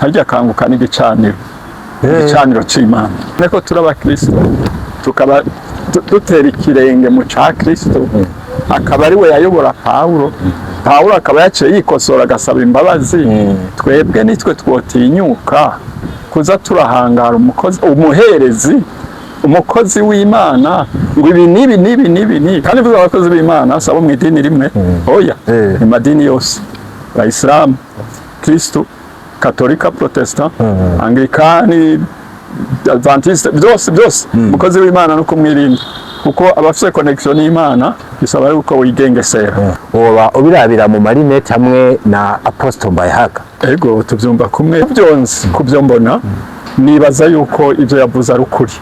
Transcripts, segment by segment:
harya kanguka n'igicaniro igicaniro c'Imana niko turaba Kristo tukaba dutera ikirenge mu ca Kristo akaba ari we yayobora Pawulo akaba yaciye yikosora agasaba imbabazi twebwe nitwe twotinyuka kuza turahangara umukozi w'Imana ngo ibi nibi kandi bivuga abakozi b'Imana sabo mu idini rimwe oya mu madini yose Islam Kristo Katolika Protestant Anglikani Adventiste byose umukozi w'Imana no kumwirinda kuko abafite connection n'Imana bisaba yuko wigengesera woba ubirabira mu marinete hamwe na Apostle Mbayahaga ego tuvyumva kumwe byonzi kubyo mbona nibaza yuko ivyo yavuze ari ukuri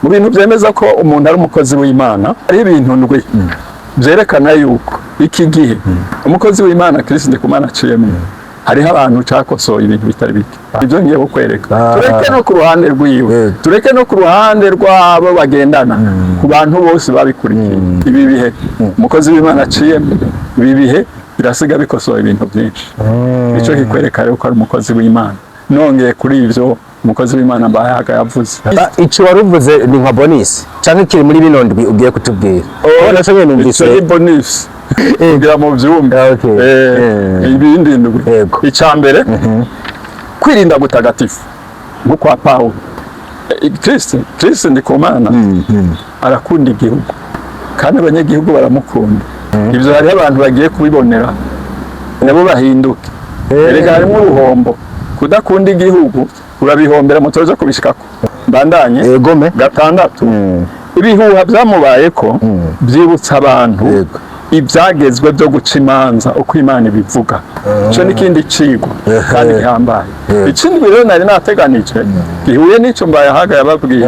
mu bintu byemeza ko umuntu ari umukozi w'Imana ari ibintu ndwi byerekana yuko iki gihe umukozi w'Imana Kristo Ndikumana aciyemo hariho abantu cakosoye ibintu bitari bike ibyo ngiye kukwereka tureke no ku ruhande rwiwe tureke no ku ruhande rwabo bagendana ku bantu bose babikurikiye ibi bihe umukozi w'Imana aciyemo ibi bihe birasiga bikosoye ibintu byinshi ico kikwereka yuko ari umukozi w'Imana nongeye kuri ivyo umukozi w'Imana Mbayahaga yavuze ico waruvuze ni nka bonus canke kiri muri bino ndwi ugiye kutubwira nashoboye numvise bonus kugira mu vyumba ibindi ndwi icambere kwirinda gutagatifu nko kwa Pawulo Kristo Ndikumana arakunda igihugu kandi abanyagihugu baramukunda ivyo hari abantu bagiye kubibonera nabo bahinduke erega harimo uruhombo kudakunda igihugu urabihombera mutoza kubishikako bandanye gatandatu ibihuha byamubayeko byibutsa abantu ibyagezwe byo guca imanza uko Imana ibivuga cyo n'ikindi cigo kandi gihambaye ikindi rero nari nateganije gihuye n'ico Mbayahaga yababwiye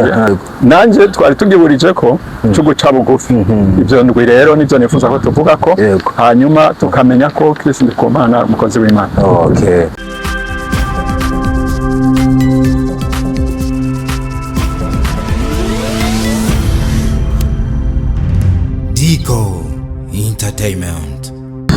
nanje twari tugiburije ko cyo guca bugufi ivyo ndwi rero nivyo nifuza ko tuvuga ko hanyuma tukamenya ko Kristo Ndikumana umukozi w'Imana Dico Entertainment.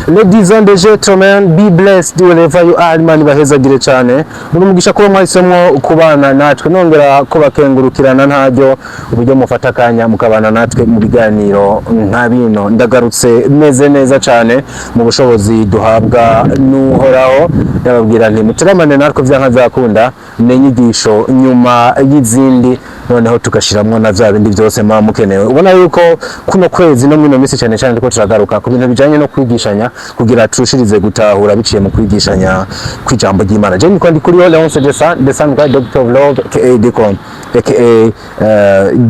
Ladies and gentlemen, be blessed wherever you are. Imana ibahezagire cyane. Murumugisha ko mwahisemo kubana natwe nongera ko bakengurukirana ntajyo uburyo mufata akanya mukabana natwe mu biganiro nka bino. Ndagarutse meze neza cyane mu bushobozi duhabwa n'uhoraho. Yababwira nti muteramane natwe vyanka zakunda n'inyigisho nyuma y'izindi noneho tugashiramwo na vya bindi byose mwa mukenewe. Ubona yuko kuno kwezi no mwino misi cyane cyane ko turagaruka ku bintu bijanye no kwigishanya kugira turushirize gutahura biciye mu kwigishanya kw'ijambo ry'Imana. Je niko ndi kuri Leonce de San Doctor of Love Deacon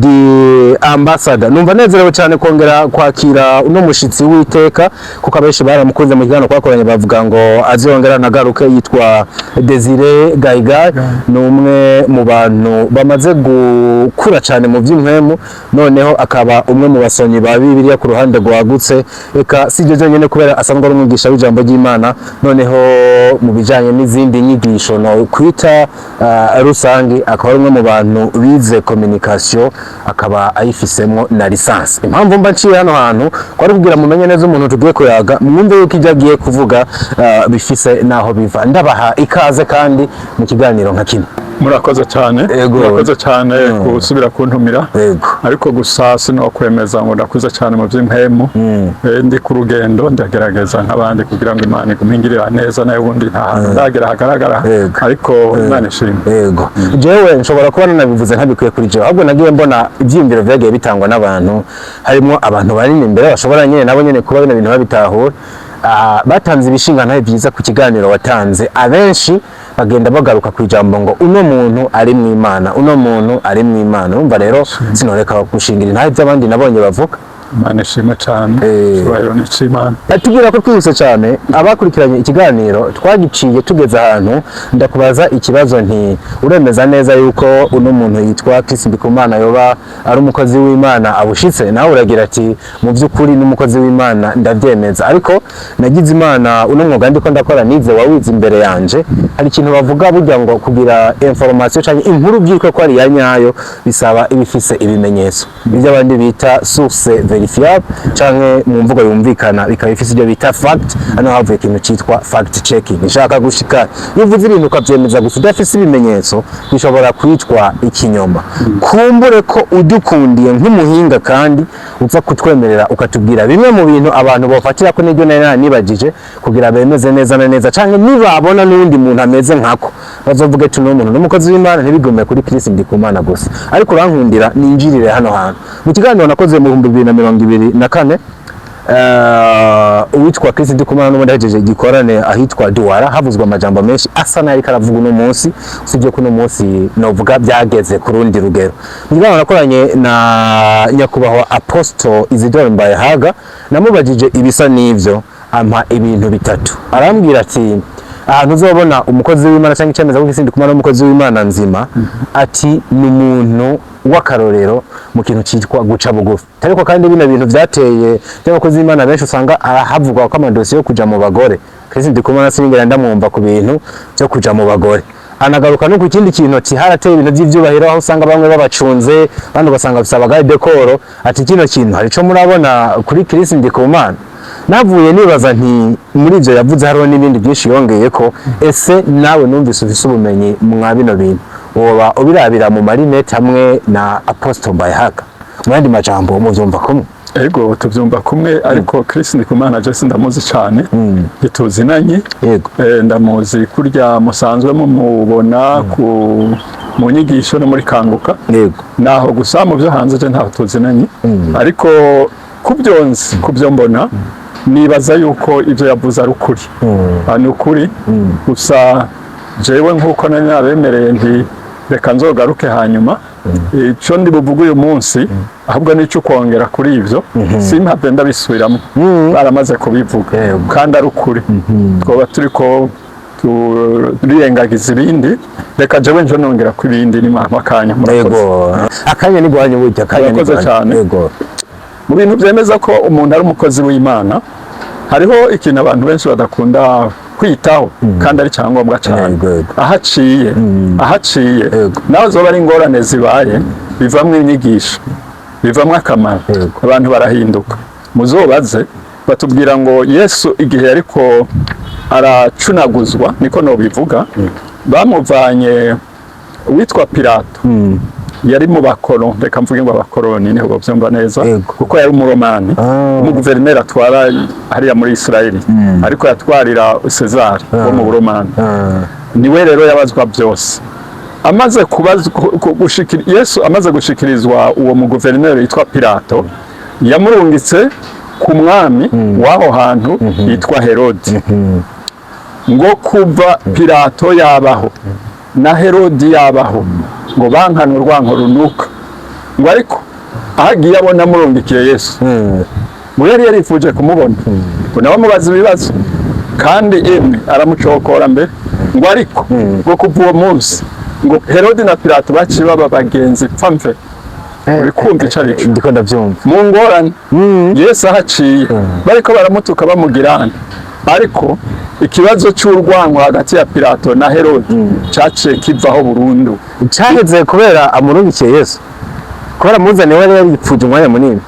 the ambassador. Numva nezerewe cyane kongera kwakira uno mushitsi w'iteka kuko abenshi baramukunze mu kiganiro kwakoranye bavuga ngo azongera nagaruke yitwa Desire Gaiga numwe mu bantu bamaze gukura cyane mu by'impwemu noneho akaba umwe mu basonyi ba Bibiliya ku ruhande rwagutse eka sije nyene kubera asanzwe ari umwigisha w'ijambo ry'Imana noneho mu bijanye n'izindi nyigisho no kwita rusangi akaba umwe mu bantu bize communication akaba ayifisemo na lisansi. Impamvu mba nciye hano hantu kwari kugira mumenye neza umuntu tugiye kuyaga mwumve yuko ijyagiye kuvuga bifise naho biva. Ndabaha ikaze kandi mu kiganiro nka kino. Murakoze cyane gusubira kuntumira ariko gusa sino kwemeza ngo ndakuze cyane mu by'impemu ndi ku rugendo ndagerageza nk'abandi kugira ngo Imana igumpingirira neza nayo ubundi ndagera hagaragara ariko Imana ishimwe jewe nshobora kuba nanabivuze ntabikwiye kuri jewe ahubwo nagiye mbona ibyiyumviro byagiye bitangwa n'abantu harimo abantu banini imbere bashobora nyene nabo nyene kuba bino bintu babitahura batanze ibishinga ntaye byiza ku kiganiro watanze abenshi bagenda bagaruka ku ijambo ngo uno muntu ari mu Imana umva rero sinoreka gushingira ntaye by'abandi nabonye bavuga Imana ishimwe cyane cyubahiro n'Imana. Atubwira ko twihuse cyane abakurikiranye ikiganiro twagiciye tugeze ahantu ndakubaza ikibazo nti uremeza neza yuko uno muntu yitwa Kristo Ndikumana yoba ari umukozi w'Imana abushitse nawe uragira ati mu by'ukuri n'umukozi w'Imana ndabyemeza ariko nagize Imana uno mwuga ndiko ndakora nize wawize imbere yanje hari ikintu bavuga burya ngo kugira information cyane inkuru byiko ko ari ya nyayo bisaba ibifise ibimenyetso ibyo abandi bita source verifiable canke mu mvugo yumvikana bikaba ifise ibyo bita fact. Hano havuye ikintu citwa fact checking. Nshaka gushika iyo uvuze ibintu ukavyemeza gusa udafise ibimenyetso bishobora kwitwa ikinyoma. Kumbure ko udukundiye nk'umuhinga kandi uza kutwemerera ukatubwira bimwe mu bintu abantu bofatira ko n'ibyo nibagije kugira bemeze neza na neza canke nibabona n'undi muntu ameze nkako bazovuge tuno umuntu n'umukozi w'Imana ntibigomeye kuri Kristo Ndikumana gusa. Ariko urankundira ninjirire hano hantu mu kiganiro nakoze mu 2024 uwitwa Kristo Ndikumana n'ubundi yahejeje gikorane ahitwa Duwara havuzwa amajambo menshi asa nayo karavuga uno munsi usibye ko uno munsi novuga byageze ku rundi rugero. Ngira nakoranye na nyakubahwa Apostle Isidore Mbayehaga namubajije ibisa n'ivyo ampa ibintu bitatu. Arambwira ati ahantu uzobona umukozi w'Imana cyangwa icemeza ko Kristo Ndikumana n'umukozi w'Imana nzima ati ni umuntu w'akarorero mu kintu cyitwa guca bugufi. Ariko kandi bino bintu byateye y'abakozi b'Imana benshi usanga havugwa ko amadosiye yo kuja mu bagore. Kristo Ndikumana sinigera ndamwumva ku bintu byo kuja mu bagore. Anagaruka no ku kindi kintu ati harateye ibintu by'ivyubahiro aho usanga bamwe babacunze bandi ugasanga bisaba gaye dekoro. Ati kino kintu hari ico murabona kuri Kristo Ndikumana. Navuye nibaza nti muri ivyo yavuze hariho n'ibindi byinshi yongeye ko ese nawe numvise ufise ubumenyi mwa bino bintu woba ubirabira mu marinete hamwe na Apostle Mbayehaga mu yandi majambo muvyumva kumwe? Ego tuvyumva kumwe ariko Kristo Ndikumana je ndamuzi cyane bituzinanye. Yego ndamuzi kurya musanzwe mumubona mu nyigisho no muri Kanguka. Yego naho gusa mu byo hanze je ntaho tuzinanye ariko kubyonzi kubyo mbona nibaza yuko ibyo yavuze ari ukuri. Ni ukuri gusa jewe nkuko nari nabemereye nti reka nzogaruke hanyuma ico ndi buvuga uyu munsi ahubwo nico kongera kuri ivyo simpave ndabisubiramo baramaze kubivuga kandi ari ukuri. Twoba turiko turirengagiza ibindi reka jewe nje nongera ku ibindi ni makanya. Yego akanya ni gwanyu burya akanya ni gwanyu. Yego mu bintu byemeza ko umuntu ari umukozi w'Imana hariho ikintu abantu benshi badakunda kwitaho kandi ari cyangombwa cyane. Ahaciye naho zoba ari ingorane zibaye bivamwe inyigisho bivamwe akamaro abantu barahinduka. Muzobaze batubwira ngo Yesu igihe ariko aracunaguzwa niko no bivuga bamuvanye witwa Pilato yari mu bakoro reka mvuge ngo abakoroni niho bavyumva neza kuko yari umuromani umuguverineri atwara hariya muri Israeli ariko yatwarira Cesar wo mu Buromani. Niwe rero yabazwa byose amaze gushikira Yesu amaze gushikirizwa uwo muguverineri yitwa Pilato yamurungitse ku mwami w'aho hantu yitwa Herodi ngo kuva Pilato yabaho na Herodi yabaho ngo bankana urwanko runuka ngo ariko ahagiye abona murungikiye Yesu ngo yari yarifuje kumubona ngo nawe mubaza ibibazo kandi emwe aramucokora mbere ngo ariko ngo kuva uwo munsi ngo Herodi na Pilato baciye baba bagenzi pfamve uri kumva icarico ndiko ndavyumva mu ngorane Yesu ahaciye bariko baramutuka bamugirana ariko ikibazo cy'urwango hagati ya Pilato na Herodi cyaciye kivaho burundu. Cyaheze kubera amurungikiye Yesu kubera muzane wari yaripfuje umwanya munini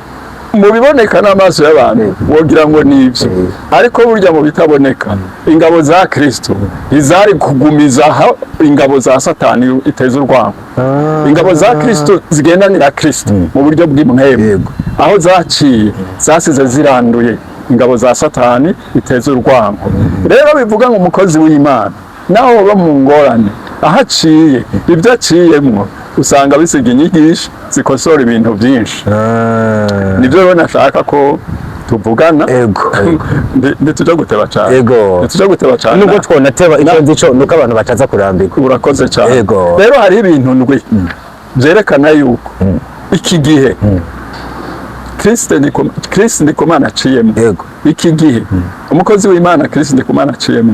mu biboneka n'amaso y'abantu wogira ngo nivyo ariko burya mu bitaboneka ingabo za Kristo izari kugumiza ingabo za Satani iteza urwango. Ingabo za Kristo zigendanira Kristo mu buryo bw'imwebwe aho zaciye zasize ziranduye ingabo za Satani iteza urwango. Rero bivuga ngo umukozi w'Imana naho ba mu ngorane ahaciye ibyo aciyemwo usanga bisiga inyigisho zikosora ibintu byinshi. Nibyo rero nashaka ko tuvugana ntitujya guteba cyane. Ntitujya guteba cyane nubwo twonateba icyo nzico nuko abantu bataza kurambirwa. Urakoze cyane. Rero hari ibintu ndwi byerekana yuko iki gihe Kristo Ndikumana aciyemo iki gihe umukozi w'Imana Kristo Ndikumana aciyemo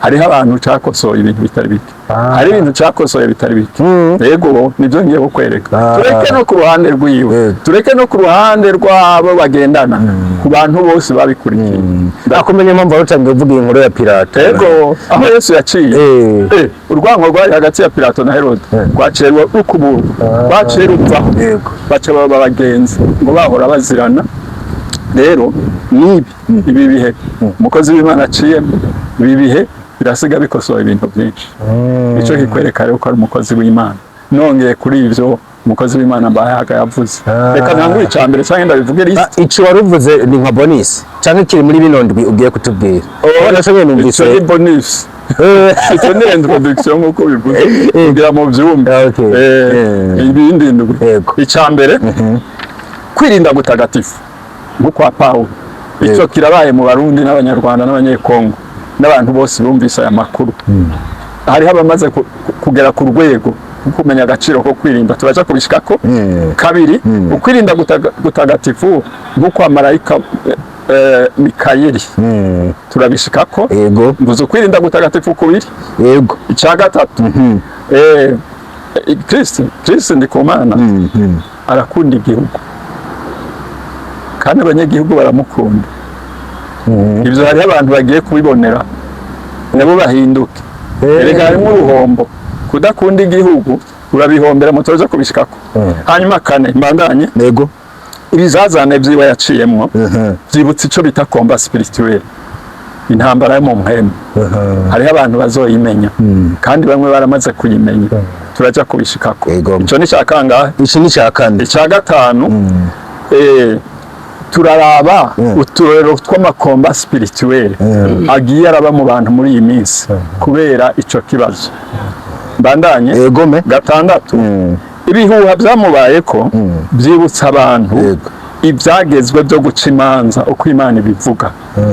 hariho abantu cyakosoye ibintu bitari bike. Hari ibintu cyakosoye bitari bike. Yego nibyo ngiye kukwereka. Tureke no ku ruhande rwiwe tureke no ku ruhande rwabo bagendana ku bantu bose babikurikiye. Ndakumenye impamvu arutangiye uvuga inkuru ya Pilato. Yego aho Yesu yaciye urwango rwari hagati ya Pilato na Herode rwacerwa rukubura baciye rupfaho baca baba bagenzi ngo bahora bazirana rero ibi bihe umukozi w'Imana aciyemo, ibi bihe birasiga bikosoye ibintu byinshi. Icyo kikwereka rero ko ari umukozi w'Imana. Nongeye kuri ivyo umukozi w'Imana Mbayahaga yavuze, reka ntangure icambere cyangwa ndabivuge list. Ico waruvuze ni nka bonus cyangwa kiri muri bino ndwi ugiye kutubwira? Nashoboye numvise ico ni bonus. Ico ni introduction nkuko bivuze kugira mu byumba. Ibindi ndwi icambere kwirinda gutagatifu nkuko kwa Paulo. Ico kirabaye mu Barundi n'Abanyarwanda n'Abanyekongo n'abantu bose bumvise aya makuru. Hari abamaze kugera ku rwego kumenya agaciro ko kwirinda, turaja kubishikako. Kabiri ukwirinda gutagatifu nkuko amarayika Mikayeli turabishikako. Yego, mvuze kwirinda gutagatifu kubiri. Yego, icya gatatu Kristo Ndikumana arakunda igihugu kandi abanyagihugu baramukunda. Ibyo hari abantu bagiye kubibonera nabo bahinduke. Erega harimo uruhombo kudakunda igihugu, urabihombera mutoza kubishikako. Hanyuma kane mbandanye. Yego, ibizazane byiwe yaciyemwo byibutse ico bita combat spirituel, intambara yo mu mpemu. Hari abantu bazoyimenya kandi bamwe baramaze kuyimenya, turaja kubishikako. Ico ni cyakanga, ici ni cyakane. Icya gatanu turaraba uturero tw'amakomba spirituel agiye araba mu bantu muri iyi minsi kubera ico kibazo. Bandanye. Egome. Gatandatu ibihuha byamubayeko byibutsa abantu ibyagezwe byo guca imanza uko Imana ibivuga.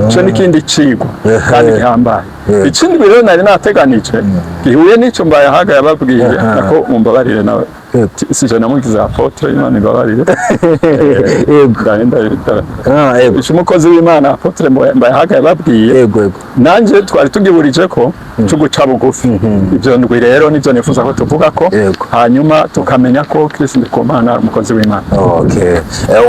Ico n'ikindi cigo kandi gihambaye. Ikindi rero nari nateganije gihuye n'ico Mbayahaga yababwiye nako mumbabarire nawe sije namugize apotre Imana ibabarire. Yego, ico umukozi w'Imana apotre Mbayahaga yababwiye. Yego, nanje twari tugiburije ko cyo guca bugufi. Ibyo ndwi rero nivyo nifuza ko tuvuga ko hanyuma tukamenya ko Kristo Ndikumana umukozi w'Imana. Okay,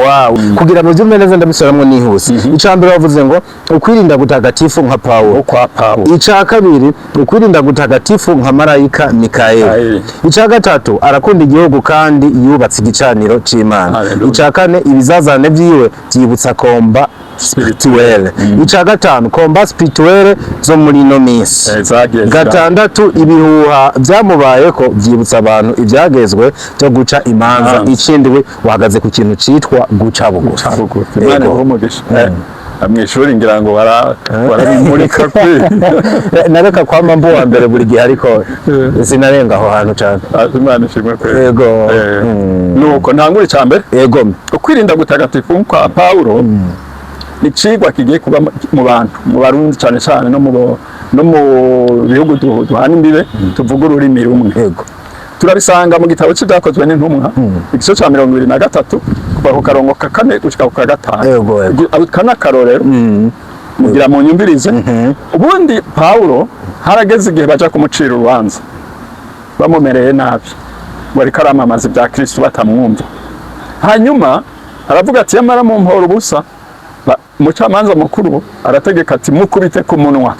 wow, kugira ngo byumve neza ndabisuramwe nihuse. Icambere bavuze ngo ukwirinda gutagatifu nka Paulo kwa Paulo. Icya kabiri ukwirinda gutagatifu nka marayika Mikayeli. Icya gatatu arakunda igihugu kandi yubatse igicaniro c'Imana. Icya kane ibizazane byiwe byibutsa komba spirituel. Icya gatanu komba spirituel zo muri no minsi. Gatandatu ibihuha byamubayeko byibutsa abantu ibyagezwe byo guca imanza. Ikindwi wahagaze ku kintu citwa guca bugufi. Imana ihumugisha. Amwishuri ngira ngo barabimurika kwe nareka kwamba mbo wa mbere buri gihe ariko sinarenga aho hantu cyane. Imana ishimwe kwe. Yego, nuko ntangure cyambere. Yego, ukwirinda gutagatifu kwa Paulo ni cigwa kigiye kuba mu bantu mu Barundi cyane cyane no mu bihugu duhana imbibe tuvuga ururimi rumwe. Yego, turabisanga mu gitabo cy'ibyakozwe n'intumwa igice cya 23 kuva ku karongo ka 4 gushika ku ka 5. Yego, kana karorero mugira mu nyumvirize. Ubundi Paulo harageze igihe baja kumucira urubanza bamumereye nabi, bari karamamaza ibya Kristo batamwumva. Hanyuma aravuga ati yamara mu mporo busa, umucamanza mukuru arategeka ati mukubite ku munwa.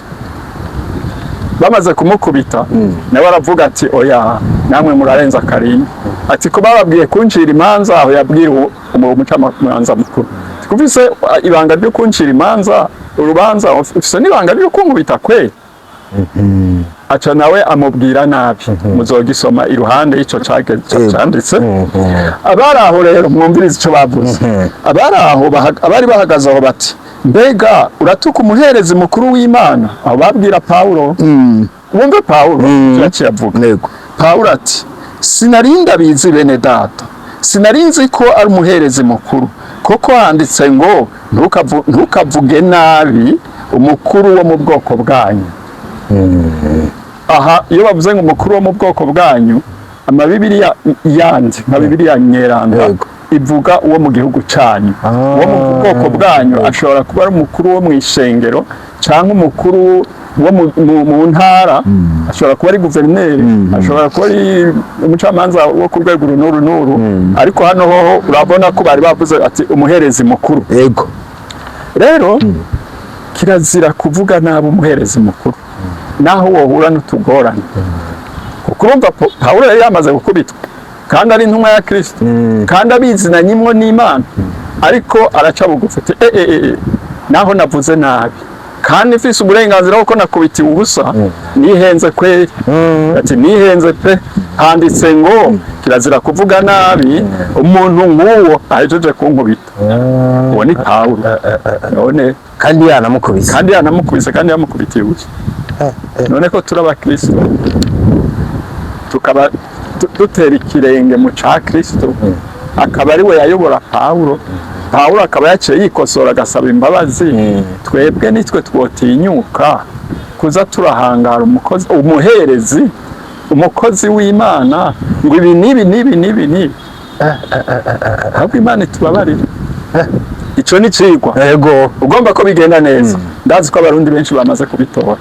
Bamaze kumukubita nawe aravuga ati oya namwe murarenza karimbi. Ati ko bababwiye kuncira imanza aho yabwira umucamanza mukuru. Kuvise ibanga ryo kuncira imanza urubanza ufise n'ibanga ryo kunkubita kwe. Aca nawe amubwira nabi. Muzogisoma iruhande ico cyanditse. Abari aho rero mwumvirize ico bavuze. Abari aho abari bahagaze aho bati mbega uratuka umuherezi mukuru w'Imana. Aho babwira Paulo. Wumve Paulo yaciye avuga. Yego, Paulo ati sinarinda bizi bene data, sinarinzi ko ari umuherezi mukuru, koko handitse ngo ntukavuge nabi umukuru wo mu bwoko bwanyu. Aha iyo bavuze ngo umukuru wo mu bwoko bwanyu, amabibiriya yandi nka Bibiliya Nyeranda ivuga uwo mu gihugu cyanyu. Uwo mu bwoko bwanyu ashobora kuba ari umukuru wo mu ishengero cyangwa umukuru wo mu ntara, ashobora kuba ari guverineri, ashobora kuba ari umucamanza wo ku rwego runuru. Ariko hano ho urabona ko bari bavuze ati umuherezi mukuru. Yego, rero kirazira kuvuga nabi umuherezi mukuru naho wohura n'utugorane. Kuko urumva Paulo yari yamaze gukubitwa kandi ari intumwa ya Kristo kandi abizinanyimwo n'Imana. ariko araca bugufi naho navuze nabi kandi mfise uburenganzira bwo nakubitiye ubusa nihenze kweri ati nihenze pe handitse ngo kirazira kuvuga nabi umuntu nk'uwo ahejeje kunkubita uwo ni Pawulo none kandi yanamukubise kandi yamukubitiye ubusa none ko turabakristo tukaba dutera ikirenge mu ca Kristo akaba ari we yayobora Pawulo akaba yaciye yikosora agasaba imbabazi twebwe nitwe twotinyuka kuza turahangara umukozi w'Imana ngo ibi nibi ahubwo Imana itubabarira ico ni cigwa yego ugomba ko bigenda neza ndazi ko abarundi benshi bamaze kubitora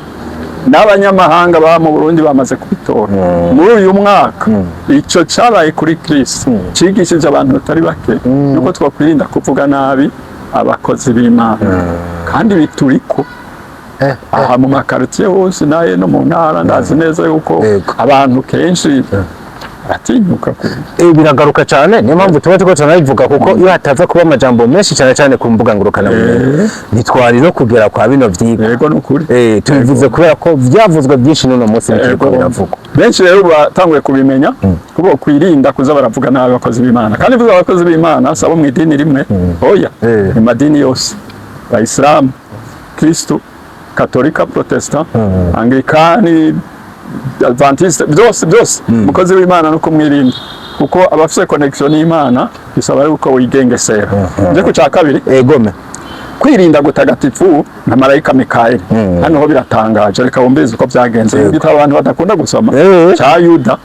n'abanyamahanga ba mu Burundi bamaze kubitora muri uyu mwaka ico cyabaye kuri Kristo cigishije abantu batari bake nuko twakwirinda kuvuga nabi abakozi b'Imana kandi bituriko aha mu makaritiye hose naye no mu ntara ndazi neza yuko abantu kenshi atinyuka biragaruka cyane niyo mpamvu tuba tuko tunabivuga kuko iyo hataza kuba amajambo menshi cyane ku mbuga ngurukana bumenyi nitwari no kugera kwa bino vyigwa yego nukuri tubivuze kubera ko vyavuzwe byinshi none munsi n'ikiko biravugwa benshi rero batanguye kubimenya kuko kwirinda kuza baravuga nabi abakozi b'Imana kandi bivuga abakozi b'Imana sabo mu idini rimwe oya mu madini yose Islam Kristo Katolika Protestant Anglikani Adventiste byose mukozi w'Imana no kumwirinda kuko abafite connection n'Imana bisaba yuko wigengesera nje ku ca kabiri egome kwirinda gutagatifu na marayika Mikaeli hano ho biratangaje reka wumbize uko byagenze gitabo abantu badakunda gusoma ca Yuda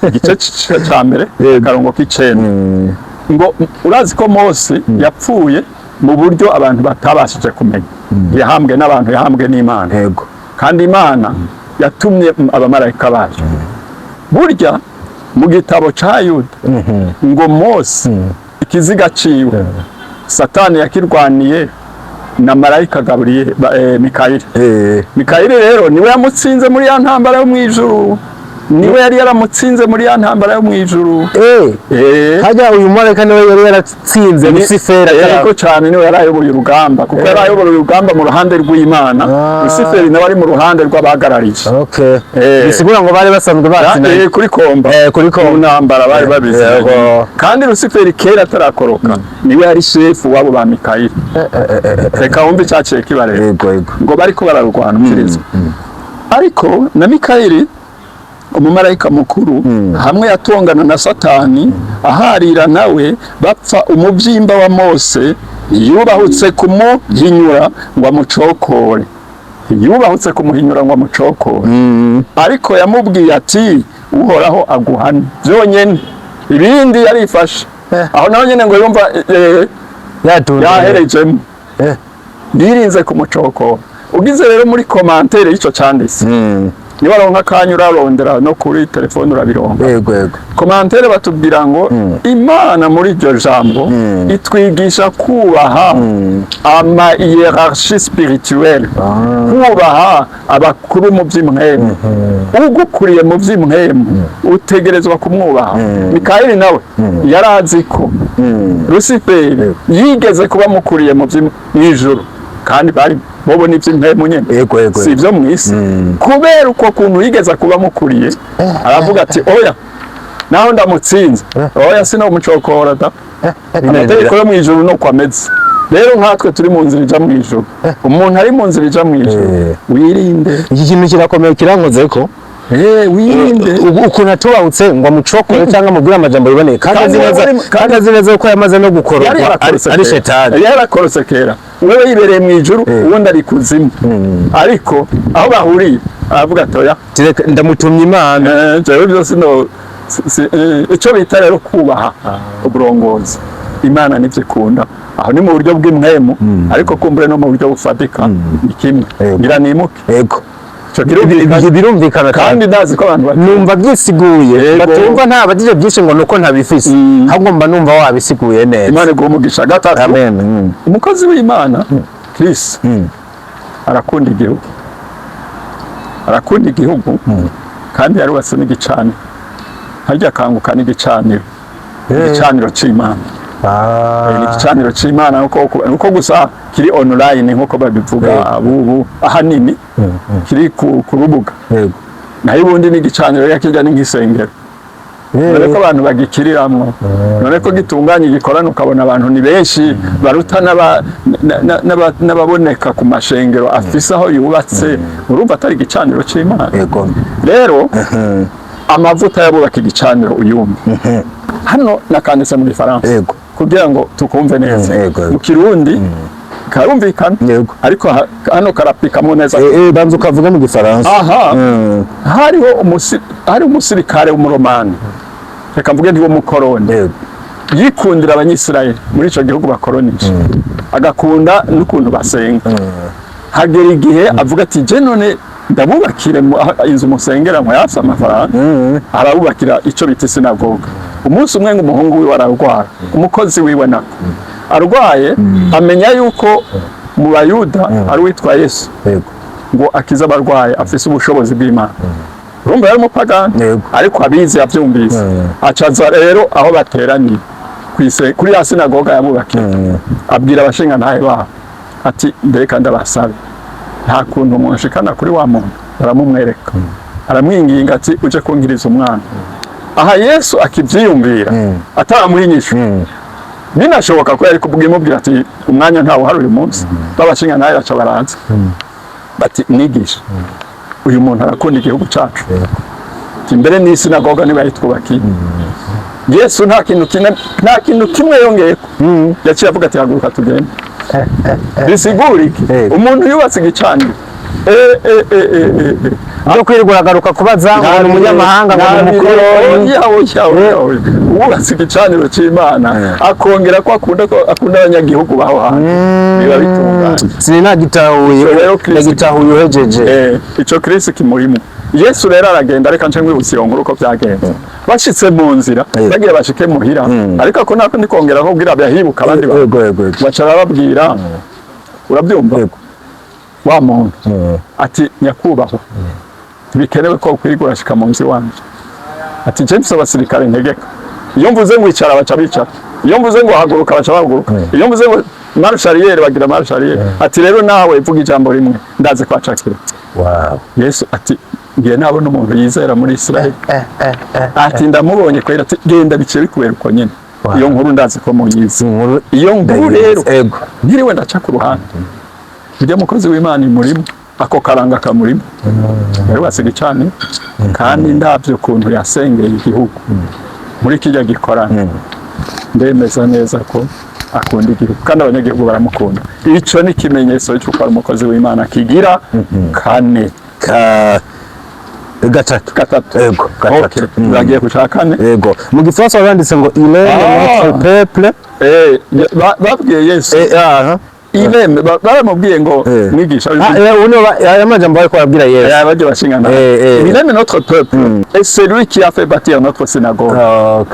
igice ca mbere karongo k'icenda ngo urazi ko Mose yapfuye mu buryo abantu batabashije kumenya yahambwe n'abantu yahambwe n'Imana yego kandi Imana yatumye abamarayika baje burya mu gitabo ca Yuda ngo Mose ikiziga ciwe Satani yakirwaniye na marayika Gabriel Mikaeli rero niwe yamutsinze muri ya ntambara yo mwijuru niwe yari yaramutsinze muri ya ntambara yo mwijuru hajya uyu marayika niwe yari yaratsinze Lucifera ariko cyane niwe yarayoboye urugamba kuko yarayoboye urugamba mu ruhande rw'Imana Lucifera nawe ari mu ruhande rw'abagararije bisigura ngo bari basanzwe batsinze kuri komba ntambara bari babizi kandi Lucifera kera atarakoroka niwe yari chef wabo ba Mikaeli reka wumve cyaciye kibarera ngo bariko bararwana umukirizo ariko na Mikaeli umumarayika mukuru hamwe yatongana na Satani aharira nawe bapfa umubyimba wa Mose yubahutse kumuhinyura ngo amucokore ariko yamubwiye ati uhoraho aguhana byonyene ibindi yarifashe aho naho nyene ngo yumva yaherejemo yirinze kumucokora ugize rero muri commentaire y'ico canditse niba ronka kanyura rondera no kuri telefone urabironka yego commentaire batubwira ngo Imana muri iryo jambo itwigisha kubaha ama hierarchie spirituelle kubaha abakuru mu by'imwemu ugukuriye mu by'imwemu utegerezwa kumwubaha Mikaeli nawe yarazi ko Luciferi yigeze kuba mukuriye mu by'ijuru kandi bari bobo n'iby'impemu nyene si ibyo mu isi kubera uko kuntu yigeza kuba mukuriye aravuga ati oya naho ndamutsinze oya sino umucokora da amategeko yo mu ijuru no kwameze rero nkatwe turi mu nzira ija mu ijuru umuntu ari mu nzira ija mu ijuru wirinde iki kintu kirakomeye kirankoze ko wirinde ukuntu atubahutse ngo amucokore cyangwa amubwire amajambo yiboneye kandi azi neza ko yamaze no gukororwa ari shetani yarakorose kera wewe yibereye mu ijuru ubundi ari kuzimu ariko aho bahuriye aravuga atoya ndamutumye Imana jewe byose no ico bita rero kubaha uburongozi Imana nivyo ikunda aho ni mu buryo bw'imwemu ariko kumbure no mu buryo bufatika ni kimwe ngira nimuke yego birumvikana kandi ndazi ko abantu numva byisiguye batumva nta bagije byinshi ngo nuko ntabifise ahubwo mba numva wabisiguye neza Imana igumugisha gatatu amen umukozi w'Imana Kristo arakunda igihugu kandi yarubatse n'igicaniro harya kanguka n'igicaniro c'Imana ni igicaniro c'Imana nuko gusa kiri online nkuko babivuga abubu ahanini kiri ku rubuga nayo ubundi ni igicaniro yakijya nk'isengero none ko abantu bagikiriramwo none ko gitunganye gikorana ukabona abantu ni benshi baruta n'ababoneka ku mashengero afise aho yubatse urumva atari igicaniro c'Imana rero amavuta yabubaka igicaniro uyumva hano nakanditse mu Gifaransa kugira ngo tukumve neza mu Kirundi karumvikana ariko hano karapikamo neza banza ukavuga mu Gifaransa hari umusirikare w'umuromani reka mvuge ntiwo mukoroni yikundira abanyisirayeli muri ico gihugu bakoronije agakunda n'ukuntu basenga hagera igihe avuga ati je none ndabubakire inzu musengera mu yasa amafaranga arabubakira ico bita sinagoga umunsi umwe ng'umuhungu wiwe ararwara umukozi wiwe nako arwaye amenya yuko mu bayuda ari witwa Yesu ngo akiza abarwaye afise ubushobozi bw'Imana urumva yari umupagani ariko abizi yavyumvise acaza rero aho bateraniye kuri ya sinagoga yabubakiye abwira abashinga ntahe babo ati mbega ndabasabe nta kuntu munshikana kuri wa muntu aramumwereka aramwinginga ati uje kunkiriza umwana aha Yesu akivyiyumvira ataramuhinyisha binashoboka ko yari kubwimubwira ati umwanya ntawo hari uyu munsi babashinga ntahe baca baranza bati mwigisha uyu muntu arakunda igihugu cacu imbere n'isinagoga niba yitwubakiye Yesu nta kintu kimwe yongeyeko yaciye avuga ati haguruka tugende bisigura iki umuntu yubatse igicaniro no kwirirwa uragaruka kubaza ngo ni umunyamahanga ngo ni umukoroni uwubatse igicaniro c'Imana akongera ko akunda abanyagihugu baho hantu biba bitunganye sinagitahuye nagitahuye uhejeje ico Kristo kimurimo Yesu rero aragenda reka nce ngwibutsa iyo nkuru uko byagenze bashitse mu nzira bagiye bashike muhira ariko ako nako ndikongera ko bwira byahibuka abandi baca babwira urabyumva wa muntu ati nyakubahwa bikenewe ko ukwirigura shika mu nzi wanje ati James abasirikare ntegeka iyo mvuze ngo icara baca bicara iyo mvuze ngo haguruka baca bahaguruka iyo mvuze ngo marshaliere bagira marshaliere ati rero nawe vuga ijambo rimwe ndaze kwacakira Yesu ati ngiye nabona umuntu yizera muri Israel ati ndamubonye kwera ati genda bice bikubera uko nyene iyo nkuru ndazi ko muyizi iyo nkuru rero ngiriwe ndaca ku ruhande bijya mukozi w'Imana imurimo ako karanga kamurimo rero basiga cyane kandi ndavyo kuntu yasengeye igihugu muri kijya gikorana ndemeza neza ko akunda igihugu kandi abanyagihugu baramukunda ico ni kimenyetso cy'uko ari umukozi w'Imana kigira kane gatatu ego gatatu bagiye kushaka kane ego mu Gifaransa banditse ngo il est notre peuple babwiye Yesu Ileme baramubwiye ngo mwigisha uno yamajambo bariko babwira Yesu yabaje bashingana il aime notre peuple et celui qui a fait bâtir notre synagogue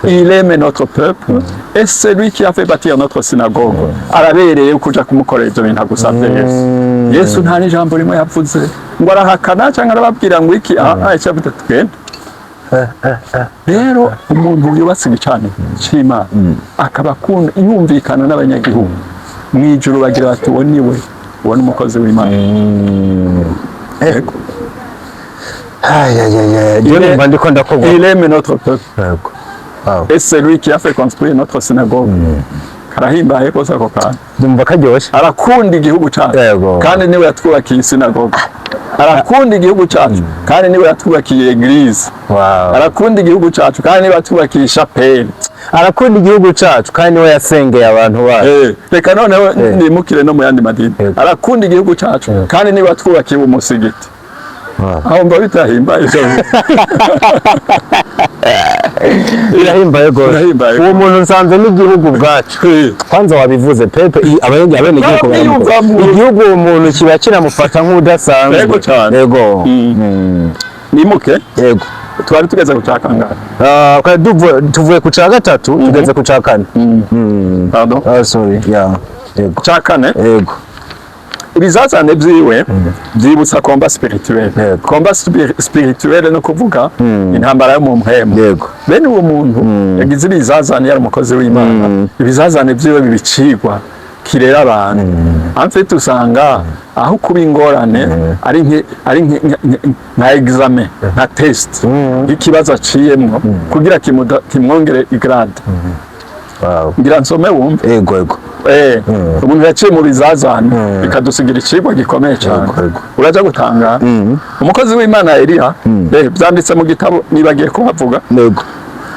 il aime notre peuple et celui qui a fait bâtir notre synagogue arabereye kuja kumukorera ibyo bintu agusabye Yesu nta n'ijambo rimwe yavuze ngo arahakana cyangwa arababwira ngo iki icyo avuga twende rero umuntu yubatse igicaniro c'Imana akaba yumvikana n'abanyagihugu mwijuru bagira bati uwo niwe uwo ni umukozi w'Imana il aime notre peuple et celui qui a fait construire notre synagogue karahimbaye kose ako kantu ndumva karyoshe arakunda igihugu cyacu kandi niwe yatwubakiye synagogue arakunda igihugu cyacu kandi niwe yatwubakiye eglise arakunda igihugu cyacu kandi niwe yatwubakiye chapelle arakunda igihugu cyacu kandi niwe yasengeye abantu bacu reka noneho nimukire no mu yandi madini arakunda igihugu cyacu kandi niwe yatwubakiye umusigiti aho mba bitahimbaye birahimbaye gose uwo muntu nsanze n'igihugu bwacu kwanza wabivuze pepe abene igihugu uwo muntu kiba kiramufata nk'udasanzwe yego nimuke yego twari tugeze ku cakangana tuvuye ku ca gatatu tugeze ku ca kane pardon sorry yego ca kane yego ibizazane byiwe byibutsa combat spirituel. Combat spirituel no kuvuga intambara yo mu mpemu. Bene uwo muntu yagize ibizazane yari umukozi w'Imana. Ibizazane byiwe bibicigwa kirera abantu. Amfite usanga aho kuba ingorane ari nka examen, nka test, ikibazo aciyemwo kugira kimwongere igrade. Ngira nsome wumve. Yego. Umuntu yaciye mu bizazane bikadusigira icigwa gikomeye cyane. Uraja gutanga umukozi w'Imana Eliya byanditse mu gitabo nibagiye kuhavuga.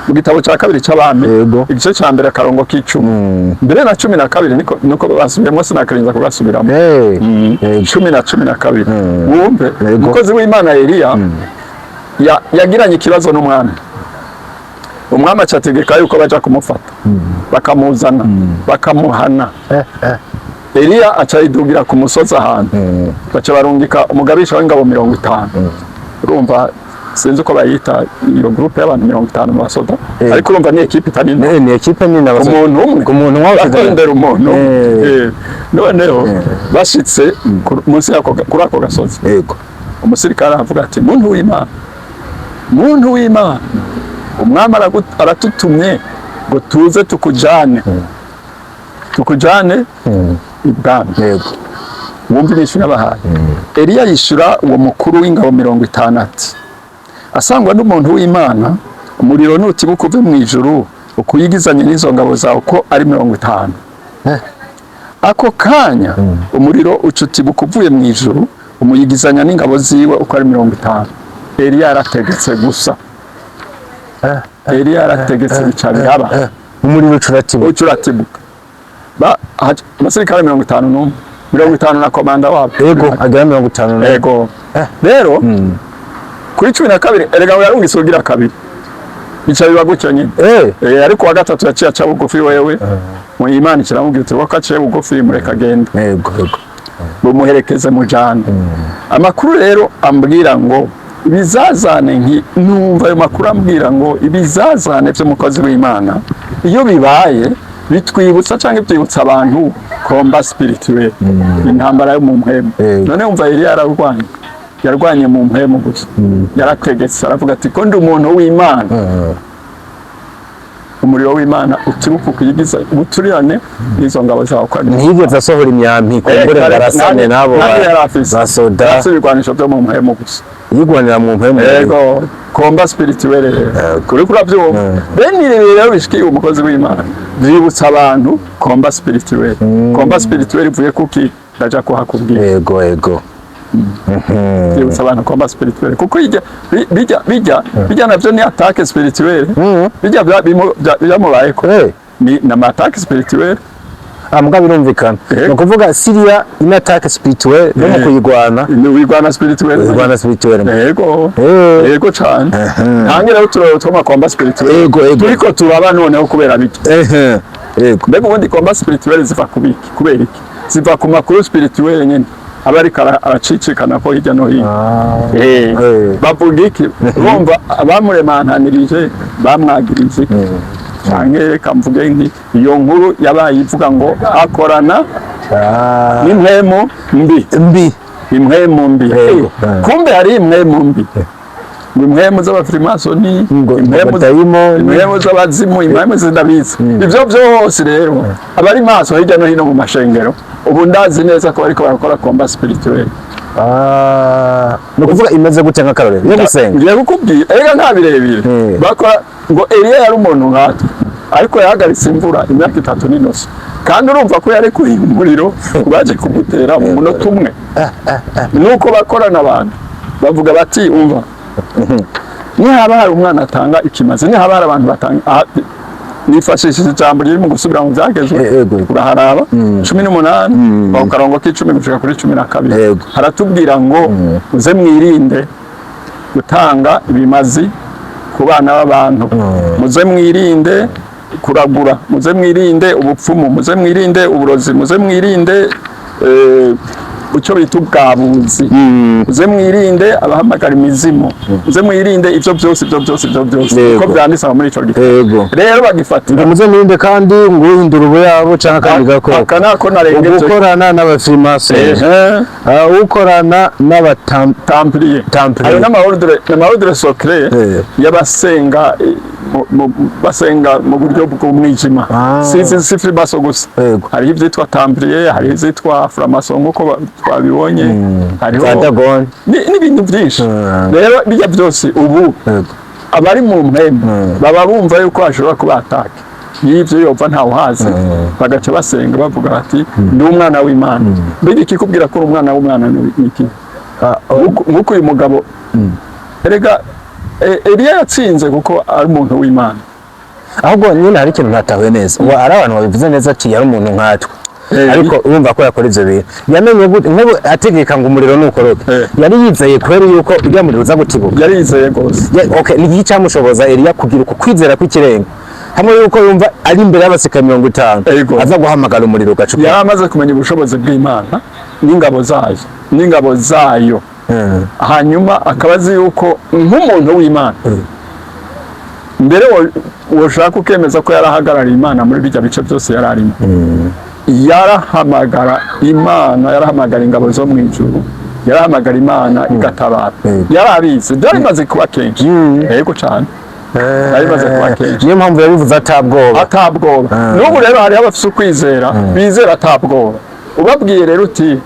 Mu gitabo cya kabiri cy'abami igice cya mbere akarongo k'icumi mbere na 12 niko basubiyemo sinakarinza kugasubiramo 12 wumve umukozi w'Imana Eliya yagiranye ikibazo n'umwami. Umwami acategeka yuko baja kumufata bakamuzana bakamuhana. Eliya acayidugira ku musozi ahantu baca barungika umugabisha w'ingabo 50. Urumva sinzi uko bayita iyo groupe y'abantu 50 mu basoda, ariko urumva ni equipe itari ni equipe nini abasoda umuntu umwe bakondera umuntu. Noneho bashitse munsi yako kuri ako gasozi. Umusirikare avuga ati muntu w'Imana umwami aratutumye ngo tuze tukujane ibwami. Wumva inyishu y'abahaye. Eliya yishura uwo mukuru w'ingabo 50 ati asangwa n'umuntu w'Imana umuriro nutibuka uve mu ijuru ukuyigizanye n'izo ngabo zawe ko ari 50. Ako kanya umuriro ucutibuka uvuye mu ijuru umuyigizanya n'ingabo ziwe uko ari 50. Eliya yarategetse gusa. Eliya yarategetse bicari haba umuriro ucuratibuka. Abasirikare 50 na komanda wabo. Agera 50. Rero kuri 12 erega yarungise ugira kabiri bica biba gutyo nyine. Ariko wa gatatu yaciye aca bugufi wewe mu Imana kiramubwira ati wakaciye bugufi mureka agenda. Bumuherekeze mu jana. Amakuru rero ambwira ngo ibizazane numva ayo makuru ambwira ngo ibizazane by'umukozi w'Imana iyo bibaye bitwibutsa cyangwa byibutsa abantu combat spirituel, intambara yo mu mpemu. None umva Eliya yarwanye mu mpemu gusa. Yarategetse aravuga ati ko ndi umuntu w'Imana umuriro w'Imana utibuka kuyigiza ubuturane n'izo ngabo zawe ko ntiyigeze asohora imyampi kumbure barasane nabo basoda basubirwanisha byo mu mpemu gusa yigwanira mu mpemu. Combat spirituel kuri byumva. Bene rero bishikiye umukozi w'Imana byibutsa abantu combat spirituel. Combat spirituel ivuye kuki ndaja kuhakubwira. Yego. Byibutsa abantu combat spirituel kuko bijya navyo ni attaque spirituel. Bijya mubaye ko ni na attaque spirituel. Ambwa birumvikana. No kuvuga Syria ina attaque spirituel no kuyigwana. Ni wigwana spirituel. Yego cyane. Ntangira utuma combat spirituel. Turiko turaba noneho kubera biki. Mbega ubundi combat spirituel ziva kubiki kubera iki? Ziva ku makuru spirituel nyene. Abariko aracicikana ko hirya no hino. Bavuga iki? Urumva abamuremantanirije bamwagirije. Canke kamvuge nti iyo nkuru yabaye ivuga ngo akorana n'impemu mbi. Impemu mbi. Kumbe hari impemu mbi. Impemu z'abafrimasoni, impemu z'abazimu, impemu z'indabizi. Ivyo byose rero abari maso hirya no hino mu mashengero ubu ndazi neza ko bariko barakora combat spirituel. No kuvuga imeze gute nka karore yo gusenga. Ngiye kukubwira ega nta birebire bakora ngo Eliya yari umuntu nkatwe ariko yahagaritse imvura imyaka 3 n'inoso kandi urumva ko yari kuri umuriro baje kumutera mu munota umwe. Nuko bakorana abantu bavuga bati umva nihaba hari umwana atanga ikimaze nihaba hari abantu batanga nifashishije ijambo riri mu gusubira mu byagezwe uraharaba 18 bakarongo k'10 gushika kuri 12 haratubwira ngo uze mwirinde gutanga ibimazi ku bana b'abantu, muze mwirinde kuragura, muze mwirinde ubupfumu, muze mwirinde uburozi, muze mwirinde uco bita ubwabuzi. Uze mwirinde abahamagara imizimu, uze mwirinde ivyo byose uko byanditse muri ico gitabo. Rero bagifatira muze mwirinde kandi nguhindura ubuyabo canke kandi gako akanako narengeje gukorana n'abafirmaso ukorana n'abatamplier ayo n'amaordre secret y'abasenga basenga mu buryo bw'umwijima. Si frimaso gusa, hari ivyitwa tamplier, hari ivyitwa framason nkuko twabibonye, hariho n'ibintu byinshi. Rero bijya byose ubu abari mu mpembe baba bumva yuko ashobora kubataka y'ivyo yova ntawuhazi, bagaca basenga bavuga bati ndi umwana w'Imana. Mbega ikikubwira ko umwana w'Umwana niki? Nkuko uyu mugabo erega Eliya yatsinze kuko ari umuntu w'Imana. Ahubwo nyine hari ikintu ntatahuye neza, ari abantu babivuze neza ati yari umuntu nkatwe, ariko urumva ko yakora ivyo bintu yamenye gute nk'ubu ategeka ngo umuriro nukoroke, yari yizeye kwera yuko ujya muriro uza gutibuka, yari yizeye gose. Okay, ni iki cyamushoboza Eliya kugira uko kwizera kw'ikirenga hamwe yuko yumva ari imbere y'abasika 50 aza guhamagara umuriro gacupa. Yari amaze kumenya ubushobozi bw'Imana n'ingabo zayo hanyuma akabazi yuko nk'umuntu w'Imana mbere woshaka ukemeza ko yarahagarariye Imana muri bijya bice byose yararimo. Yarahamagara Imana, yarahamagara ingabo zo mu ijuru, yarahamagara Imana igatabara. Yarabizi byari bimaze kuba kenshi, yego cyane yari bimaze kuba kenshi. Niyo mpamvu yabivuze atabwoba. N'ubu rero hari abafite ukwizera bizera atabwoba. Ubabwiye rero uti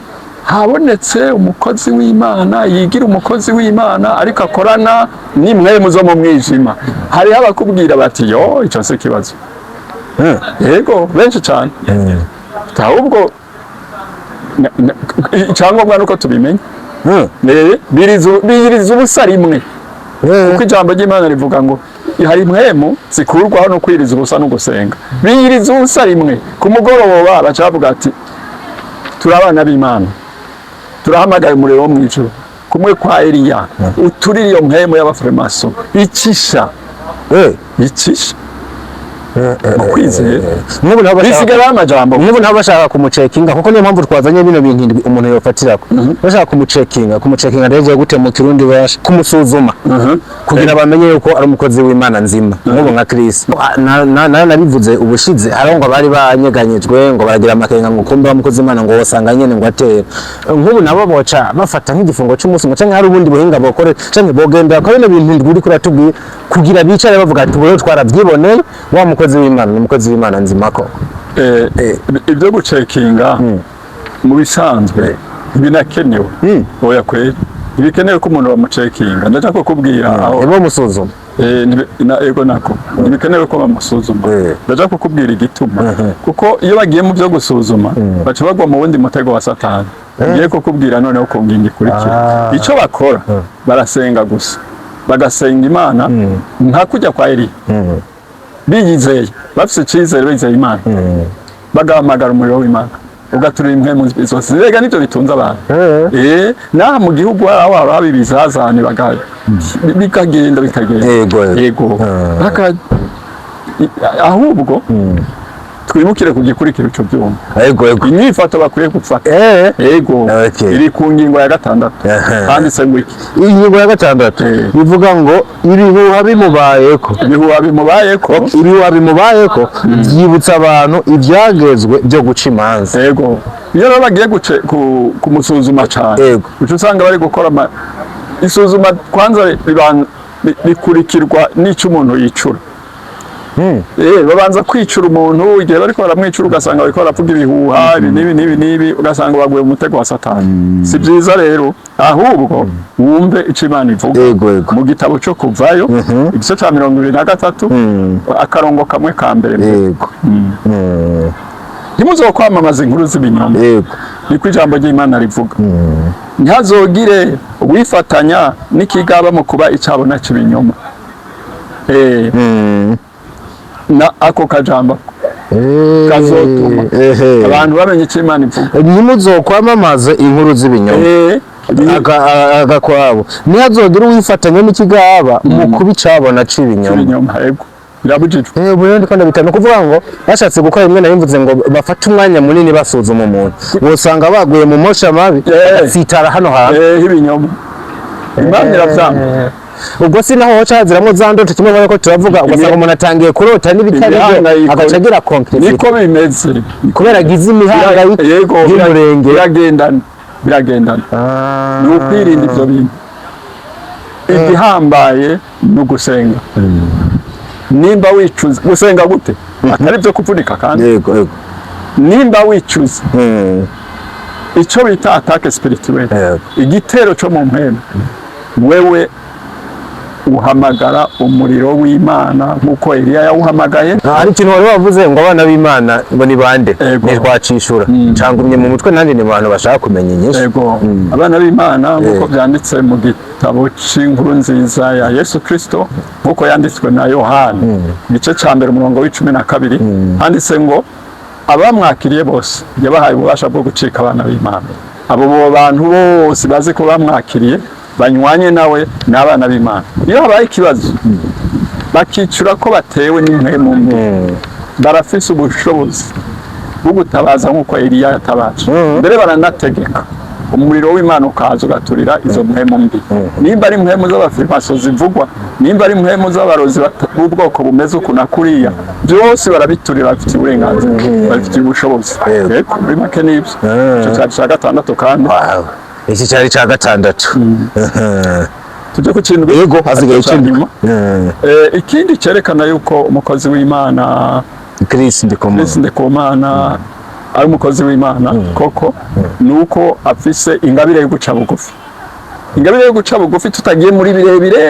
habonetse umukozi w'Imana, yigira umukozi w'Imana ariko akorana n'imwemu zo mu mwijima, hariho abakubwira bati yo icyo si ikibazo. Yego benshi cyane. Ahubwo icyangombwa nuko tubimenya. Biriza ubusa rimwe, kuko ijambo ry'Imana rivuga ngo hari imwemu zikurwaho no kwiriza ubusa no gusenga. Biriza ubusa rimwe, ku mugoroba bacavuga ati turabana b'Imana, turahamagaye umuriro wo mwijuru kumwe kwa Eliya, uturira iyo mpemu y'abafremaso icisha kwizera. Bisigara amajambo n'ubu nabo bashaka kumucekinga, kuko niyo mpamvu twazanye bino bintu umuntu yofatirako. Bashaka kumucekinga rero gute mu Kirundi basha kumusuzuma kugira bamenye yuko ari umukozi w'Imana nzima nk'ubu nka Kristo. Nabivuze ubushize hari ngo bari banyeganyejwe ngo baragira amakenga ngo kumbe umukozi w'Imana ngo wasanga nyene ngo atera nk'ubu nabo boca bafata nk'igifungo cy'umunsi ngo canke hari ubundi buhinga bokore canke bogenda ko bino bintu nduri kuratubwiye kugira bicare bavuga ati ubu twarabyiboneye wa umukozi w'Imana nzima ko. Ibyo gucekinga mu bisanzwe binakenewe. Oya kweli ibikenewe ko umuntu bamucekinga. Ndashaka kukubwira aho ebo musuzuma ego nako ibikenewe ko bamusuzuma. Ndashaka kukubwira igituma, kuko iyo bagiye mu byo gusuzuma baca bagwa mu wundi mutego wa Satani. Ngiye kukubwira noneho ko ngingi kurikira icyo bakora, barasenga gusa, bagasenga Imana nta kujya kwa Eliya. Biyizeye bafite icyizere, bizeye Imana, bagahamagara umuriro w'Imana ugaturira impwemu zose. Rega nibyo bitunze abantu. Naha mu gihugu haba ibizazane bikagenda yego ahubwo twimukire ku gikurikiro cyo byumva. Imyifato bakwiye gufata iri ku ngingo ya 6 handitse ngo iki? Ingingo ya 6 bivuga ngo ibihuha bimubayeko byibutsa abantu ibyagezwe byo guca imanza. Iyo rero bagiye kumusuzuma cyane uca usanga bari gukora isuzuma kwanza bikurikirwa n'icyo umuntu yicura. Babanza kwicura umuntu, igihe bariko baramwicura ugasanga bariko baravuga ibihuha nibi ugasanga baguye mu mutego wa Satani. Si byiza rero, ahubwo wumve icyo Imana ivuga mu gitabo cyo Kuvayo igice cya 23 akarongo kamwe ka mbere. Ntimuzokwamamaza inkuru z'ibinyoma, niko ijambo ry'Imana rivuga. Ntihazogire wifatanya n'ikigaba mu kuba icyabona cy'ibinyoma. Na ako kajambo kazotuma abantu bamenye icyo Imana ivuga. Ntimuzokwamamaza inkuru z'ibinyoma agakwabo, ntihazogire wifatanya n'ikigaba mu kuba icyabona cy'ibinyoma. birabujijwe. Ubu ndi kwanda bitano kuvuga ngo bashatse gukora rimwe na rimwe ngo bafate umwanya munini basuzuma umuntu wosanga baguye mu mosha mabi sitara hano hantu ibinyoma Imana iravyanga ubwo sinaho hocaziramwo za ndoto kimwe bari ko turavuga ugasanga umuntu atangiye kurota n'ibitari byo agacagira concrete niko bimeze kubera gize imihanga y'umurenge biragendana ni ukwirinda ivyo bintu igihambaye no gusenga nimba wicuza gusenga gute atari byo kuvunika kandi yego nimba wicuza icyo bita attaque spirituelle igitero cyo mu mpema wewe uhamagara umuriro w'Imana nkuko Eliya yawuhamagaye. Hari ikintu wari wavuze ngo abana b'Imana ngo ni bande ntitwacishura cangumye mu mutwe nandi ni abantu bashaka kumenya inyishu. Yego abana b'Imana nkuko byanditse mu gitabo cy'inkuru nziza ya Yesu Kristo nkuko yanditswe na Yohana igice ca mbere umurongo w'12 handitse ngo abamwakiriye bose yabahaye ububasha bwo gucika abana b'Imana. Abo bantu bose bazi ko bamwakiriye banywanye nawe n'abana b'Imana. Iyo habaye ikibazo bakicura ko batewe n'impemu barafise ubushobozi bwo gutabaza nk'uko Eliya yatabaje. Mbere baranategeka umuriro w'Imana ukaza ugaturira izo mpemu mbi. Nimba ari impemu z'abafilimaso zivugwa, nimba ari impemu z'abarozi b'ubwoko bumeze uku na kuriya, byose barabiturira, bafite uburenganzira, bafite ubushobozi. Yego muri make n'ibyo. Icyo cyari cya gatandatu kandi iki cyari cya gatandatu. Tujye ku kintu yego hazigaye ikindi ikindi cyerekana yuko umukozi w'Imana Chris Ndikumana ari umukozi w'Imana koko nuko afise ingabire yo guca bugufi. Ingabire yo guca bugufi tutagiye muri birebire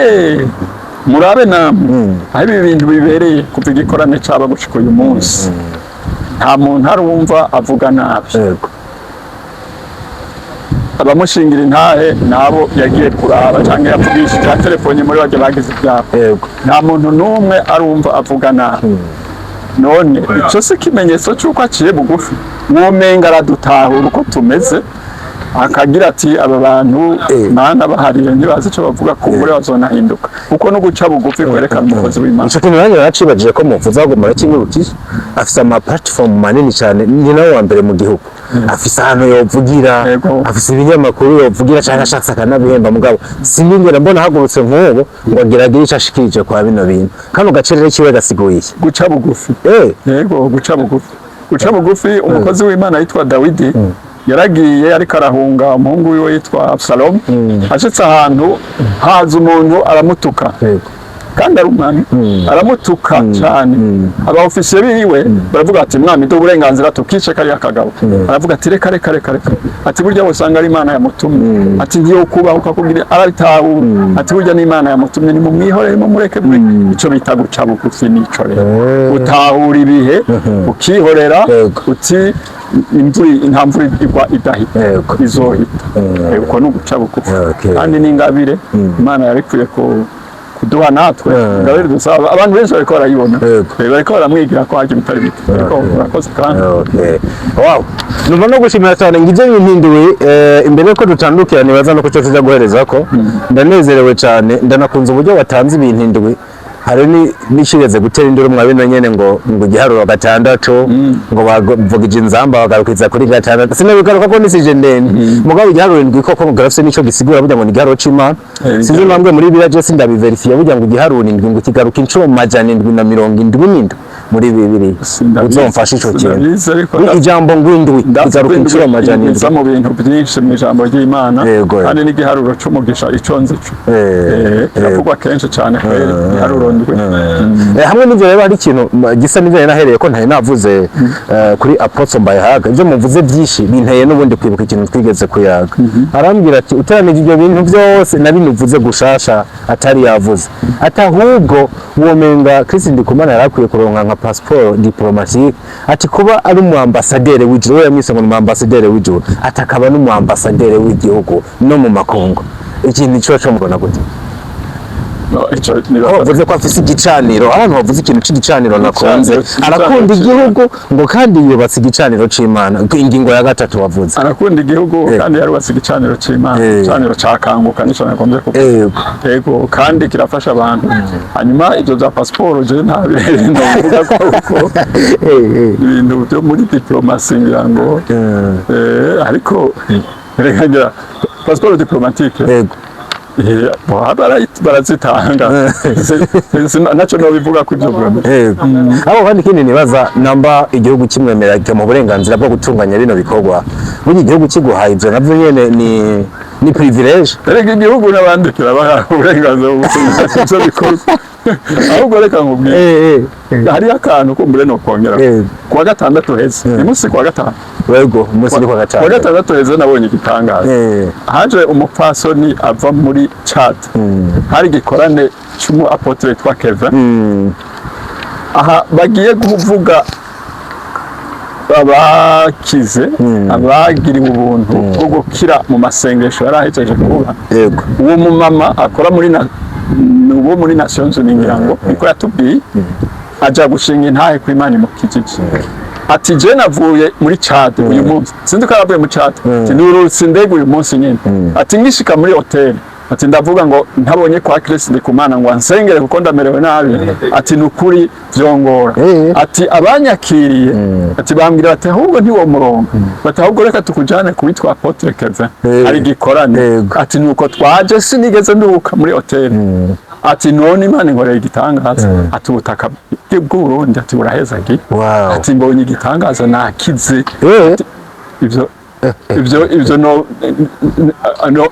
murabe namwe aho ibi bintu bibereye kuva igikorane cyaba gushika uyu munsi nta muntu arumva avuga nabi. Abamushingira intahe nabo yagiye kuraba cyangwa yapfugishije telefone muri baje bagize ibyago. Nta muntu numwe arumva avuga nabi. None icyo si kimenyetso cy'uko aciye bugufi womenga aradutahura uko tumeze akagira ati aba bantu Mana bahariye ntibazi icyo bavuga ko muri bazonahinduka kuko no guca bugufi kwerekana umukozi w'Imana. Icyo kintu nanjye nacibajije ko muvuza agomba kimwibukije afise ama platform manini cyane ni nawe wa mbere mu gihugu afise ahantu yovugira afise ibinyamakuru yovugira cyane ashatse akanabihemba mugabo siningera mbona hagurutse nk'ubu ngo ageragira icyo ashikirije kwa bino bintu kano gacerere kiwe gasiguye guca bugufi. Yego guca bugufi umukozi w'Imana yitwa Dawidi yaragiye ariko arahunga umuhungu wiwe yitwa Absalom ashitse ahantu haza umuntu aramutuka kandi ari umwami aramutuka cyane. Abaofisiye biwe baravuga ati mwami do uburenganzira tukice kari akagabo. Aravuga ati reka ati burya usanga ari Imana yamutumye ati ngiye kubaho ukakubwira arabitahu ati burya ni Imana yamutumye ni mu mwihorere mu mureke muri ico bita guca bugufi nico rero utahura ibihe ukihorera uti imvura igwa idahita izohita uko no guca bugufi kandi n'ingabire Imana yarikuye ko kuduha natwe ngabire dusaba abantu benshi bariko barayibona bariko baramwigira ko haje bitari bito ariko urakoze kandi wow numva no gushimira cyane ngije impinduwe imbere ko dutandukira nibaza no kuco tuza guhereza ko ndanezerewe cyane ndanakunze uburyo watanze ibintinduwe hari nishigeze gutera induru mwabino nyene ngo giharuro gatandatu ngo bavugije inzamba bagarukiza kuri gatandatu sinabigaruka ko nisije ndende mugabo giharuro ndwi koko grafse nico gisigura burya ngo ni giharuro c'Imana sizo nambwe muri biraje sindabiverifia burya ngo giharuro ndwi ngo kigaruka incuro majana 777 muri bibiri uzomfasha ico kintu ijambo ngwindwi kigaruka incuro majana 7 mu bintu byinshi mu ijambo ry'Imana kandi ni giharuro c'umugisha iconze cyo avugwa kenshi cyane giharuro hamwe n'ivyo rero ari ikintu gisa n'ivyo nahereye ko ntari navuze kuri Apostle Mbayahaga ibyo muvuze byinshi binteye n'ubundi kwibuka ikintu twigeze kuyaga arambwira ati uteranije ibyo bintu byose nabinuvuze gushasha atari yavuze atahubwo womenga Chris Ndikumana yarakwiye kuronka nka passeport diplomatique ati kuba ari mu ambassadeur w'ijuru yamwise ngo mu ambassadeur w'ijuru atakaba no mu ambassadeur w'igihugu no mu makongo ikintu cyo mbona gute bavuze ko afise igicaniro, ahantu bavuze ikintu cy'igicaniro nakunze, arakunda igihugu ngo kandi yubatse igicaniro c'Imana. Ingingo ya gatatu wavuze arakunda igihugu kandi yarubatse igicaniro c'Imana, igicaniro cakanguka nico nagombye kuvuga. Yego, kandi kirafasha abantu. Hanyuma ibyo za passport je ntabintu bivuga ko ibintu byo muri diplomasi ngira ngo ariko reka passport diplomatique. Yego. Barazitanga naco no bivuga ko ibyo bwo abo kandi kindi nibaza namba igihugu kimwemera mu burenganzira bwo gutunganya bino bikorwa muri igihugu kiguhaye ibyo navyo nyene ni privilege. Reka igihugu n'abandi kirabaha uburenganzira bwo gutunganya ibyo bikorwa ahubwo reka nkubwire hari akantu kumbure no kongera kuwa gatandatu heze ni musi kuwa gatanu. Yego, musi kuwa gatanu. Kuwa gatandatu heze nabonye igitangaza haje umupfasoni ava muri Chad hari gikorane cy'umu apotre twa Kevin aha bagiye kuvuga abakize abagiriwe ubuntu bwo gukira mu masengesho yarahejeje kuvuga. Yego, uwo mu mama akora muri Nations Unies ngira ngo niko yatubwiye aja gushinga intahe ku Imana mu kijiji. Ati je navuye muri Chad uyu munsi sinzi ko aravuye mu Chad nurutse ndege uyu munsi nyine. Ati ngishika muri hotel ati ndavuga ngo ntabonye kwa Kristo ndi kumana ngo ansengere kuko ndamerewe nabi. Ati nukuri vyongora. Ati abanyakiriye ati bambwira ati ahubwo ntiwo murongo bati ahubwo reka tukujane kuwitwa Apotre Kevin ari gikorane. Ati nuko twaje sinigeze nduka muri hotel. Ati none Imana inkoreye igitangaza. Ati ubutaka bw'Uburundi ati burahezagi. Ati mbonye igitangaza nakize. Ibyo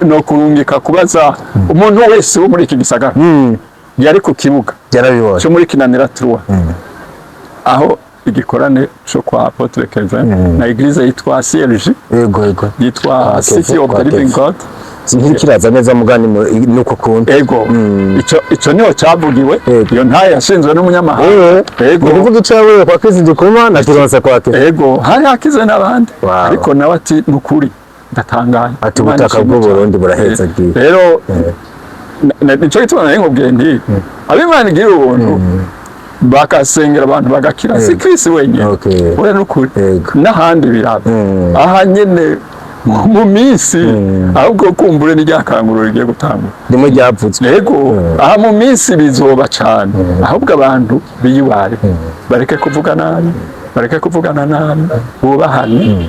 no kurungika kubaza umuntu wese wo muri iki gisagara yari ku kibuga cyo muri Kinanira Truwa aho igikorane cyo kwa Apotre Kevin na Eglise yitwa CLG. Yego, yitwa City of the Living God. Kiraza neza mugani nuko kundi. Yego, ico niho cavugiwe. Iyo ntaye yashinzwe n'umunyamahanga. Yego, uvuga icawe kwa Kristo ndikuma na kironsa kwake. Yego, hari hakize n'abandi ariko nawe ati nukuri ndatangaye. Ati ubutaka bw'u Burundi buraheza giye. Rero nico gituma nkubwiye nti ab'Imana igira ubuntu bakasengera abantu bagakira si Kristo wenyine. Oya nukuri n'ahandi biraba aha nyene mu minsi ahubwo kumbure n'iryakangurura rigiye gutangura ndimo ryapfutswe. Yego, aha mu minsi bizoba cyane ahubwo abantu biyubare bareke kuvugana nabi bubahane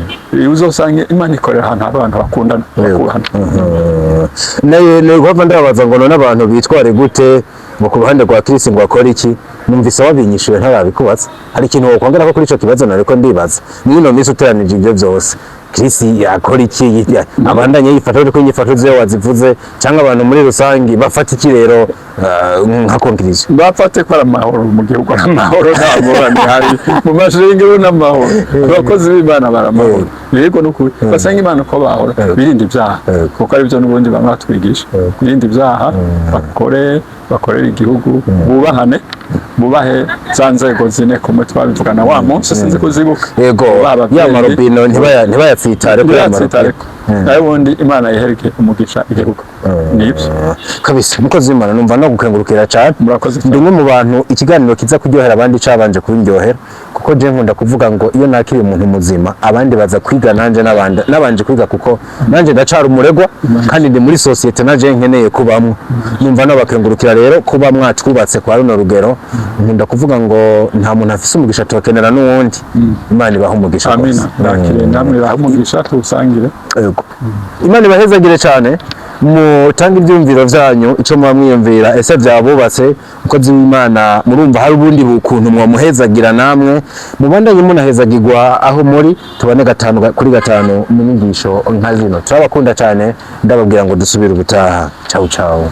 uzosanga Imana ikorera ahantu abantu bakundana bakubahana. nayo gwava ndabaza ngo none abantu bitware gute mu kuruhande rwa Kristo ngo akora iki. Numvise wabinyishuye ntarabikubaza hari ikintu wokongera ko kuri ico kibazo nariko ndibaza nino minsi uteranije ibyo byose Kristo yakora iki abandanye yifata ariko inyifato ze wazivuze cyangwa abantu muri rusangi bafata iki rero nka konkirizo bafate ko amahoro mu gihugu amahoro ntabwo hari mu mashengero n'amahoro abakozi b'Imana baramahoro. Yego nukuri basanga Imana ko bahora birinde ibyaha kuko ari byo n'ubundi bamatwigisha birinde ibyaha bakorera igihugu bubahe za nzego zine kumwe twabivugana wa munsi sinzi kuzibuka. Yego, ya marobino ntibayatsitare ko yamarobino nayo bundi Imana yihereke umugisha igihugu nibyo kabisa. Mukozi w'Imana numva no gukengurukira cyane. Murakoze. Ndi umwe mu bantu ikiganiro kiza kuryohera abandi cabanje kuryohera kuko je nkunda kuvuga ngo iyo nakiri umuntu muzima abandi baza kwiga nanje nabanje kwiga kuko nanje ndacara umuregwa kandi ndi muri societe naje nkeneye kubamwe. Numva no bakengurukira rero kuba mwatwubatse kwa runo rugero. Nkunda kuvuga ngo nta muntu afise umugisha tukenera n'uwundi. Imana ibaha umugisha. Amina. Nakire namwe ibaha umugisha tusangire. Yego, Imana ibahezagire cyane mutanga ibyumviro byanyu ico muba mwiyumvira ese byabubatse mukozi w'Imana murumva hari ubundi bukuntu mwamuhezagira namwe mubandanye munahezagirwa aho muri tubane 5 kuri 5 mu nyigisho nka zino. Turabakunda cyane ndababwira ngo dusubire ubutaha. Ciao ciao.